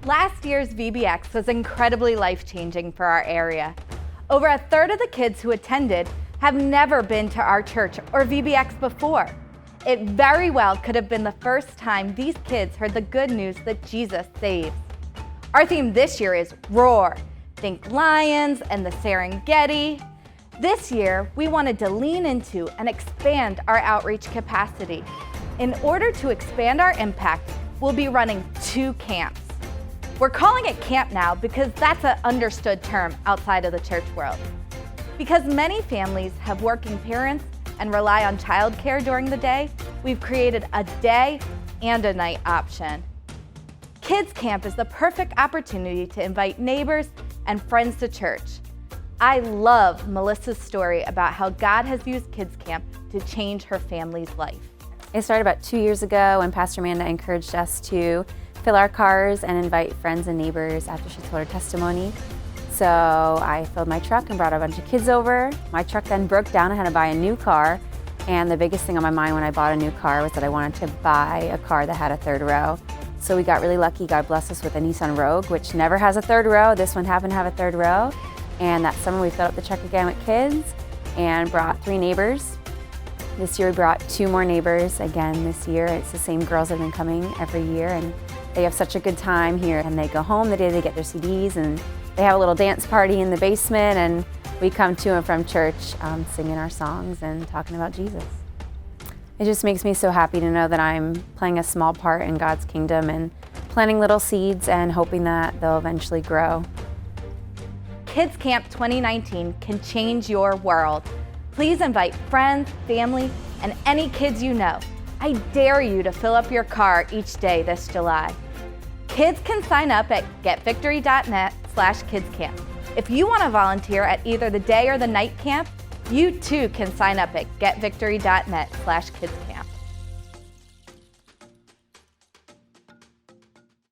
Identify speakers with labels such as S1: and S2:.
S1: Last year's VBX was incredibly life-changing for our area. Over a third of the kids who attended have never been to our church or VBX before. It very well could have been the first time these kids heard the good news that Jesus saves. Our theme this year is Roar. Think lions and the Serengeti. This year, we wanted to lean into and expand our outreach capacity. In order to expand our impact, we'll be running 2 camps. We're calling it camp now because that's an understood term outside of the church world. Because many families have working parents and rely on childcare during the day, we've created a day and a night option. Kids Camp is the perfect opportunity to invite neighbors and friends to church. I love Melissa's story about how God has used Kids Camp to change her family's life.
S2: It started about 2 years ago when Pastor Amanda encouraged us to fill our cars and invite friends and neighbors after she told her testimony. So I filled my truck and brought a bunch of kids over. My truck then broke down. I had to buy a new car. And the biggest thing on my mind when I bought a new car was that I wanted to buy a car that had a 3rd row. So we got really lucky. God blessed us with a Nissan Rogue, which never has a 3rd row. This one happened to have a 3rd row. And that summer we filled up the truck again with kids and brought 3 neighbors. This year we brought 2 more neighbors again this year. It's the same girls that have been coming every year, and they have such a good time here. And they go home the day they get their CDs, and they have a little dance party in the basement, and we come to and from church singing our songs and talking about Jesus. It just makes me so happy to know that I'm playing a small part in God's kingdom and planting little seeds and hoping that they'll eventually grow.
S1: Kids Camp 2019 can change your world. Please invite friends, family, and any kids you know. I dare you to fill up your car each day this July. Kids can sign up at getvictory.net/kidscamp. If you want to volunteer at either the day or the night camp, you too can sign up at getvictory.net/kidscamp.